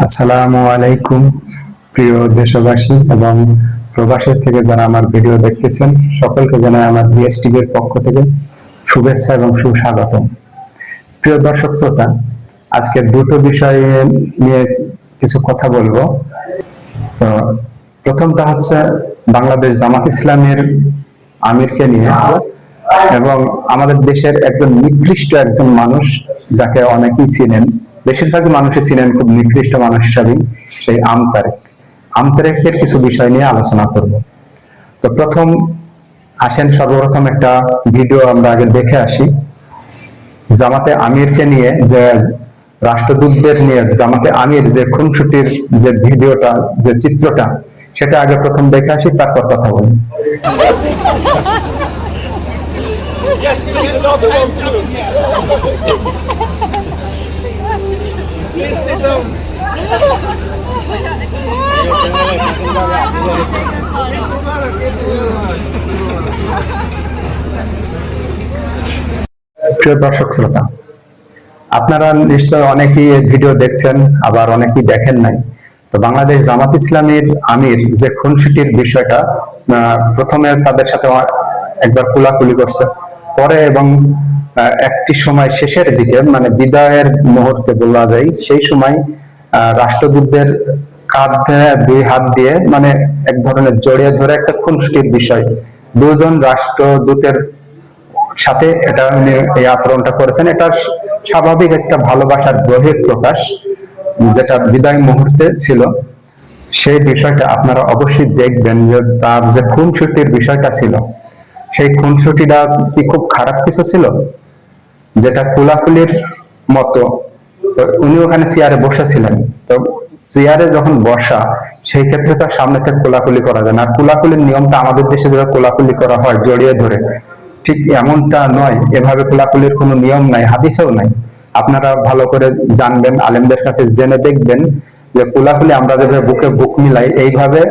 আসসালামু আলাইকুম প্রিয় দেশবাসী এবং প্রবাসের থেকে যারা আমার ভিডিও দেখতেছেন সকলকে জানাই আমার বিএস টিভির পক্ষ থেকে শুভেচ্ছা এবং সুস্বাগতম। প্রিয় দর্শক শ্রোতা, আজকে দুটো বিষয় নিয়ে কিছু কথা বলবো। তো প্রথমটা হচ্ছে বাংলাদেশ জামাত ইসলামের আমিরকে নিয়ে এবং আমাদের দেশের একজন নিকৃষ্ট একজন মানুষ যাকে অনেকেই চিনেন, বেশিরভাগ মানুষই চিনেন খুব নিকৃষ্ট মানুষ হিসাবে, সেই আমতারেকের কিছু বিষয় নিয়ে আলোচনা করব। তো আসেন সর্বপ্রথম একটা ভিডিও আমরা আগে দেখে আসি। জামাতে আমিরকে নিয়ে যে রাষ্ট্রদূতদের নিয়ে জামাতে আমির যে খুনসুটির যে ভিডিওটা, যে চিত্রটা, সেটা আগে প্রথম দেখে আসি, তারপর কথা বলি। Yes, please, another one too. Please sit down. প্রিয় দর্শক শ্রোতা, আপনারা নিশ্চয় অনেকেই এই ভিডিও দেখছেন, আবার অনেকেই দেখেন নাই। তো বাংলাদেশ জামাত ইসলামের আমির যে খুনসুটির বিষয়টা, প্রথমে তাদের সাথে একবার কুলাকুলি করছে, পরে এবং একটি সময় শেষের দিকে, মানে বিদায়ের মুহূর্তে বলা যায়, সেই সময় রাষ্ট্রদূতদের কাঁধে দুই হাত দিয়ে মানে এক ধরনের জড়িয়ে ধরে একটা খুনসুটির বিষয়, দুজন রাষ্ট্রদূতের সাথে এটা এই আচরণটা করেছেন। এটা স্বাভাবিক একটা ভালোবাসার বহির প্রকাশ, যেটা বিদায় মুহূর্তে ছিল। সেই বিষয়টা আপনারা অবশ্যই দেখবেন যে তার যে খুনসুটির বিষয়টা ছিল, সেই খুনসুটিটা কি খুব খারাপ কিছু ছিল, যেটা কুলাকুলির মতো। উনি ওখানে চেয়ারে বসেছিলেন, তো চেয়ারে যখন বসা, সেই ক্ষেত্রে তার সামনে থেকে কোলাকুলি করা যায় না। আর কোলাকুলির নিয়মটা আমাদের দেশে যেটা কোলাকুলি করা হয় জড়িয়ে ধরে, ঠিক এমনটা নয়। এভাবে কোলাকুলির কোনো নিয়ম নাই, হাদিসেও নাই। আপনারা ভালো করে জানবেন, আলেমদের কাছে জেনে দেখবেন যে কোলাকুলি আমরা যেভাবে বুকে বুক মিলাই, এইভাবে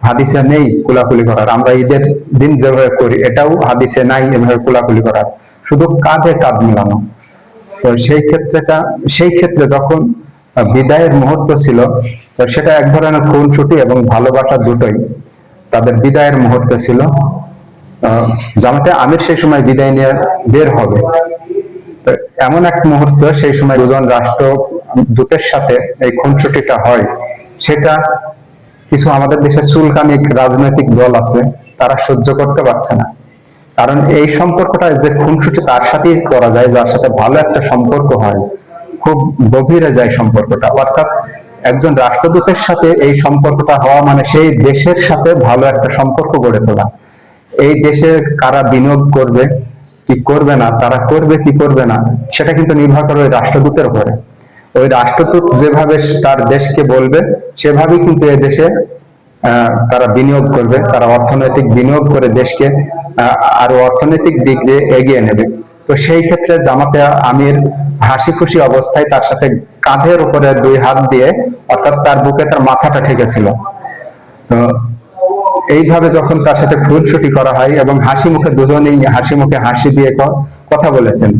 হাদিসে নেই কোলাকুলি করার। আমরা ঈদের দিন যেভাবে করি, এটাও হাদিসে নাই এভাবে কোলাকুলি করার, শুধু কাঁধে কাঁধ মিলানো। তো সেই ক্ষেত্রে যখন বিদায়ের মুহূর্ত ছিল, তো সেটা এক ধরনের খুনসুটি এবং ভালোবাসা দুটোই তাদের বিদায়ের মুহূর্তে ছিল। জামাতে আমির সেই সময় বিদায় নিয়ে বের হবে, এমন এক মুহূর্ত, সেই সময় দুজন রাষ্ট্রদূতের সাথে এই খুনসুটিটা হয়। সেটা কিছু আমাদের দেশে চুলকানিক রাজনৈতিক দল আছে, তারা সহ্য করতে পারছে না। কারণ এই সম্পর্কটা যে খুনসুটি তার সাথেই করা যায়, যার সাথে ভালো একটা সম্পর্ক হয়, খুব গভীরে যায় সম্পর্কটা। অর্থাৎ একজন রাষ্ট্রদূতের সাথে এই সম্পর্কটা হওয়া মানে সেই দেশের সাথে ভালো একটা সম্পর্ক গড়ে তোলা। এই দেশে কারা বিনিয়োগ করবে কি করবে না, তারা করবে কি করবে না, সেটা কিন্তু নির্ভর করে ওই রাষ্ট্রদূতের উপরে। ওই রাষ্ট্রদূত যেভাবে তার দেশকে বলবে, সেভাবেই কিন্তু এই দেশে তারা বিনিয়োগ করবে, তারা অর্থনৈতিক বিনিয়োগ করে দেশকে আরো অর্থনৈতিক দিক দিয়ে এগিয়ে নেবে। তো সেই ক্ষেত্রে জামাতে আমির হাসি খুশি অবস্থায় তার সাথে কাঁধের উপরে দুই হাত দিয়ে, অর্থাৎ তার বুকে তার মাথাটা ঠেকেছিল। তো এইভাবে যখন তার সাথে খুনসুটি করা হয় এবং হাসি মুখে, দুজনেই হাসি মুখে হাসি দিয়ে কথা বলেছেন,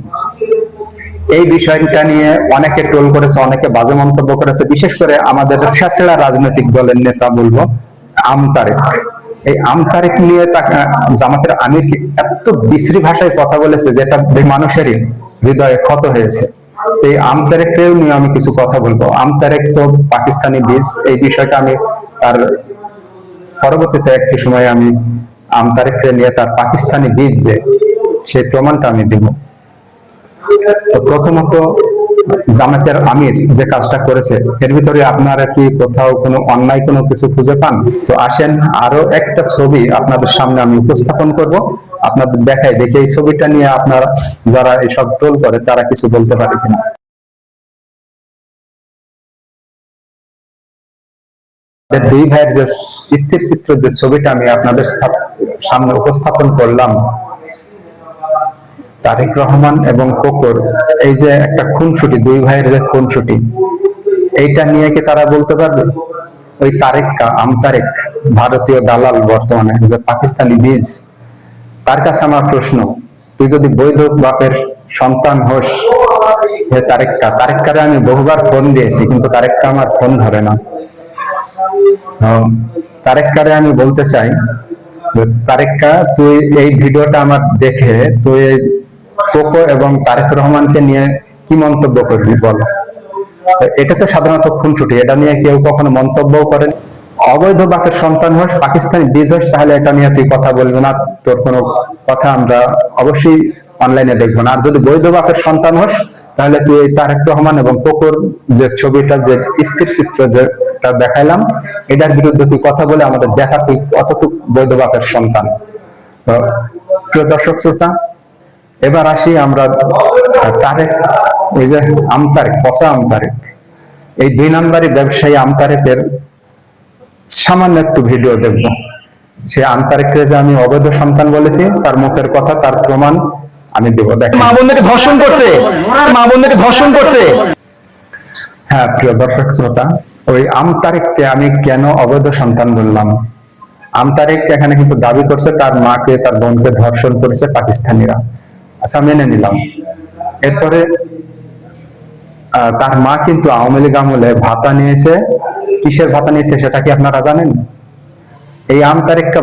এই বিষয়টা নিয়ে অনেকে ট্রোল করেছে, অনেকে বাজে মন্তব্য করেছে। বিশেষ করে আমাদের ছেঁচড়া রাজনৈতিক দলের নেতা বলবো আমতারেক, এই আমতারেক নিয়ে জামাতের আমির এত বিশ্রী ভাষায় কথা বলেছে, যেটা মানুষেরই হৃদয়ে ক্ষত হয়েছে। এই আমতারেককেও নিয়ে আমি কিছু কথা বলবো। আমতারেক তো পাকিস্তানি বীজ, এই বিষয়টা আমি তার পরবর্তীতে একটি সময় আমি আমতারেককে নিয়ে তার পাকিস্তানি বীজ যে, সেই প্রমাণটা আমি দিব। তো প্রথমত জামাতের আমির যে কাজটা করেছে, এর ভিতরে আপনারা কি কোথাও কোনো অন্যায় কোনো কিছু খুঁজে পান? তো আসেন আরো একটা ছবি আপনাদের সামনে আমি উপস্থাপন করব, আপনাদের দেখাই, দেখে এই ছবিটা নিয়ে আপনারা যারা এইসব ট্রোল করে তারা কিছু বলতে পারে কিনা। দুই ভাইয়ের যে স্থির চিত্র যে ছবিটা আমি আপনাদের সামনে উপস্থাপন করলাম, তারেক রহমান এবং কোকর, এই যে একটা খুনসুটি, দুই ভাইয়ের যে খুনসুটি, এইটা নিয়ে কি তারা বলতে পারবে? ওই আমতারেক ভারতীয় দালাল, বর্তমানে যে পাকিস্তানি বীজ, তার কাছে আমার প্রশ্ন, তুই যদি বৈধ বাপের সন্তান হোস, তারেককারে আমি বহুবার ফোন দিয়েছি, কিন্তু তারেককা আমার ফোন ধরে না। তারেককারে আমি বলতে চাই, তারেককা, তুই এই ভিডিওটা আমার দেখে তুই কোকো এবং তারেক রহমানকে নিয়ে কি মন্তব্য করবি বল? এটা তো সাধারণত খুনসুটি, এটা নিয়ে কেউ কখনো মন্তব্যও করেন। অবৈধ বাপের সন্তান হোস, পাকিস্তানি বীজ হোস, তাহলে এটা নিয়ে তুই কথা বলবি না, তোর কোনো কথা আমরা অবশ্যই অনলাইনে দেখবো না। আর যদি বৈধ বাপের সন্তান হোস, তাহলে তুই এই তারেক রহমান এবং কোকোর যে ছবিটা, যে স্থির চিত্র যেটা দেখাইলাম, এটার বিরুদ্ধে তুই কথা বলে আমাদের দেখা তুই কতটুকু বৈধ বাপের সন্তান। তো প্রিয় দর্শক শ্রোতা, এবার আসি আমরা তারেক, এই যে আমতারেক, পচা আমতারেক, এই 2 নম্বরই ব্যবসায়ী আমতারেকের সামান্য একটু ভিডিও দেখবো। সে আমতারেককে যে আমি অবৈধ সন্তান বলেছি, তার মুখের কথা, তার প্রমাণ আমি দেব। দেখেন, মা বোনদেরকে ধর্ষণ করছে, মা বোনদেরকে ধর্ষণ করছে। হ্যাঁ প্রিয় দর্শক শ্রোতা, ওই আমতারেককে আমি কেন অবৈধ সন্তান বললাম? আমতারেক এখানে কিন্তু দাবি করছে তার মাকে, তার বোনকে ধর্ষণ করেছে পাকিস্তানিরা। আচ্ছা, মেনে নিলাম। এরপরে তার মা কিন্তু আওয়ামী লীগ আমলে ভাতা নিয়েছে। কিসের ভাতা নিয়েছে সেটা কি আপনারা জানেন? এই আমতারেককে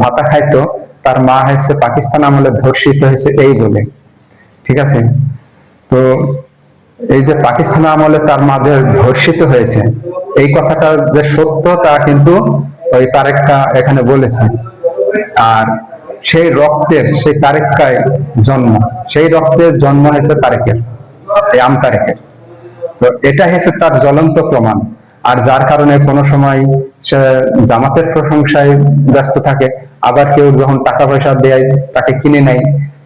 ভাতা খাইতো, তার মা হয়েছে পাকিস্তান আমলে ধর্ষিত হয়েছে এই বলে। ঠিক আছে, তো এই যে পাকিস্তান আমলে তার মা যে ধর্ষিত হয়েছে, এই কথাটা যে সত্য তা কিন্তু ওই তারেকটা এখানে বলেছে। আর সেই রক্তের, সেই তারেককায় জন্ম, সেই রক্তের জন্ম হয়েছে তারেকের, এই আমতারেকের। তো এটা হয়েছে তার জ্বলন্ত প্রমাণ। আর যার কারণে কোনো সময় সে জামাতের প্রশংসায় ব্যস্ত থাকে, আবার কেউ যখন টাকা পয়সা দেয়, তাকে কিনে নেয়,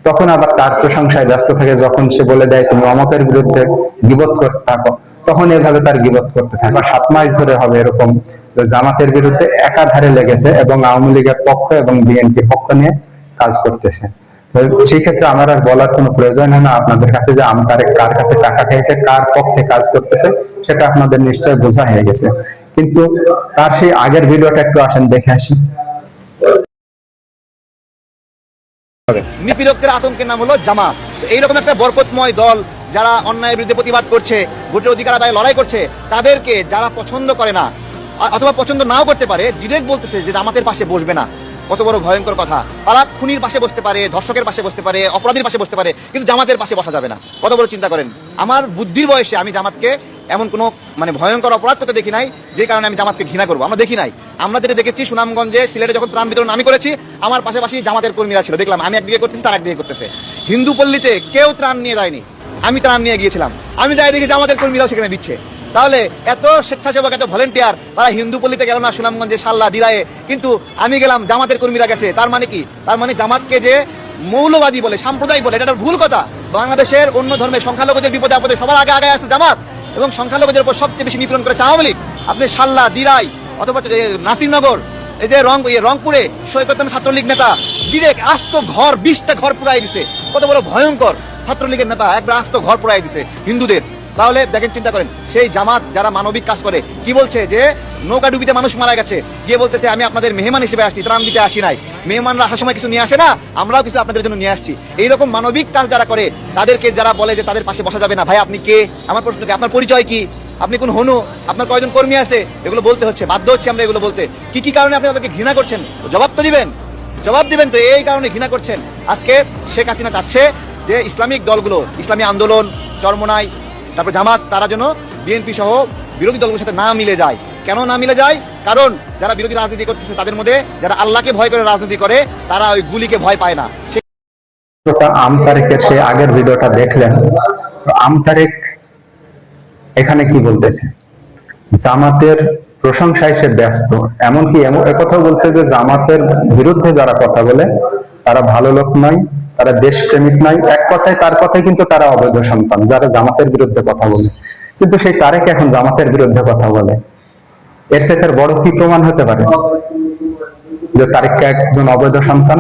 তখন আবার তার প্রশংসায় ব্যস্ত থাকে। যখন সে বলে দেয় তুমি অমকের বিরুদ্ধে গীবত করতে থাকো, তখন এভাবে তার গীবত করতে থাকে। 7 মাস ধরে হবে এরকম জামাতের বিরুদ্ধে একাধারে লেগেছে এবং আওয়ামী লীগের পক্ষ এবং বিএনপি পক্ষ নিয়ে কাজ করতেছে। সেই ক্ষেত্রে আমার আর বলার কোনো প্রয়োজন হয় না আপনাদের কাছে যে আমতারেক কার কাছে টাকা খেয়েছে, কার পক্ষে কাজ করতেছে, সেটা আপনাদের নিশ্চয় বোঝা হয়ে গেছে। কিন্তু তার সেই আগের ভিডিওটা একটু আসেন দেখে আসি। নিপীড়কদের আতঙ্কের নাম হলো জামাত। এইরকম একটা বরকতময় দল, যারা অন্যায়ের বিরুদ্ধে প্রতিবাদ করছে, ভোটের অধিকার আদায়ে লড়াই করছে, তাদেরকে যারা পছন্দ করে না অথবা পছন্দ নাও করতে পারে, ডিরেক্ট বলতেছে যে জামাতের পাশে বসবে না। কত বড় ভয়ঙ্কর কথা! তারা খুনির পাশে বসতে পারে, ধর্ষকের পাশে বসতে পারে, অপরাধীর পাশে বসতে পারে, কিন্তু জামাতের পাশে বসা যাবে না। কত বড় চিন্তা করেন! আমার বুদ্ধির বয়সে আমি জামাতকে এমন কোনো ভয়ঙ্কর অপরাধ করতে দেখি নাই যে কারণে আমি জামাতকে ঘৃণা করবো। আমরা দেখি নাই। আমরা যেটা দেখেছি, সুনামগঞ্জে, সিলেটে যখন ত্রাণ বিতরণ আমি করেছি, আমার পাশাপাশি জামাতের কর্মীরা ছিল, দেখলাম আমি একদিকে করতেছি, তার একদিকে করতেছে। হিন্দু পল্লীতে কেউ ত্রাণ নিয়ে যায়নি, আমি ত্রাণ নিয়ে গিয়েছিলাম। আমি যাই দেখি জামাতের কর্মীরাও সেখানে দিচ্ছে। তাহলে এত স্বেচ্ছাসেবক, এত ভলেন্টিয়ার, তারা হিন্দু পল্লীতে গেল না, সুনামগঞ্জে, সাল্লা, দিরায়ে, কিন্তু আমি গেলাম, জামাতের কর্মীরা গেছে। তার মানে কি? তার মানে জামাতকে যে মৌলবাদী বলে, সাম্প্রদায়িক বলে, এটা ভুল কথা। বাংলাদেশের অন্য ধর্মের সংখ্যালঘুদের বিপদে আপদে সবার আগে আগে আছে জামাত, এবং সংখ্যালঘুদের উপর সবচেয়ে বেশি নিপীড়ন করেছে আওয়ামী লীগ। আপনি সাল্লা, দিরাই অথবা নাসিরনগর, এই যে রংপুরে সৈকত ছাত্রলীগ নেতা ডিরেক্ট আস্ত ঘর, 20টা ঘর পুরাই দিছে। কত বড় ভয়ঙ্কর ছাত্রলীগের নেতা, একবার আস্ত ঘর পুরাই দিছে হিন্দুদের। তাহলে দেখেন, চিন্তা করেন, সেই জামাত যারা মানবিক কাজ করে, কি বলছে যে নৌকা ডুবিতে মানুষ মারা গেছে, গিয়ে বলতেছে আমি আপনাদের মেহমান হিসেবে আসছি, ত্রাণ দিতে আসি নাই। মেহমানরা আসার সময় কিছু নিয়ে আসে না, আমরাও কিছু আপনাদের জন্য নিয়ে আসছি। এইরকম মানবিক কাজ যারা করে, তাদেরকে যারা বলে যে তাদের পাশে বসা যাবে না, ভাই আপনি কে? আমার প্রশ্ন কি, আপনার পরিচয় কি? আপনি কোন হনু? আপনার কয়জন কর্মী আছে? এগুলো বলতে হচ্ছে, বাধ্য হচ্ছে আমরা এগুলো বলতে। কি কি কারণে আপনি তাদেরকে ঘৃণা করছেন? জবাব তো দিবেন, জবাব দিবেন তো। এই কারণে ঘৃণা করছেন। আজকে শেখ হাসিনা চাচ্ছে যে ইসলামিক দলগুলো, ইসলামী আন্দোলন, চরমনাই, তারপর জামাত, তারা যেন বিএনপি সহ বিরোধী দলগুলোর সাথে না মিলে যায়। কেন না মিলে যায়? কারণ যারা বিরোধী রাজনীতি করতেছে, তাদের মধ্যে যারা আল্লাহকে ভয় করে রাজনীতি করে, তারা ওই গুলিকে ভয় পায় না। আমতারেকের সেই আগের ভিডিওটা দেখলেন। আমতারেক এখানে কি বলতেছে? জামাতের প্রশংসায় সে ব্যস্ত, এমনকি একথাও বলছে যে জামাতের বিরুদ্ধে যারা কথা বলে তারা ভালো লোক নয়, তারা দেশপ্রেমিক নয়। এক কথায়, তার কথায় কিন্তু তারা অবৈধ সন্তান, যারা জামাতের বিরুদ্ধে কথা বলে। কিন্তু সেই তারেক এখন জামাতের বিরুদ্ধে কথা বলে। এর থেকে বড় কি প্রমাণ হতে পারে যে তারেক একজন অবৈধ সন্তান?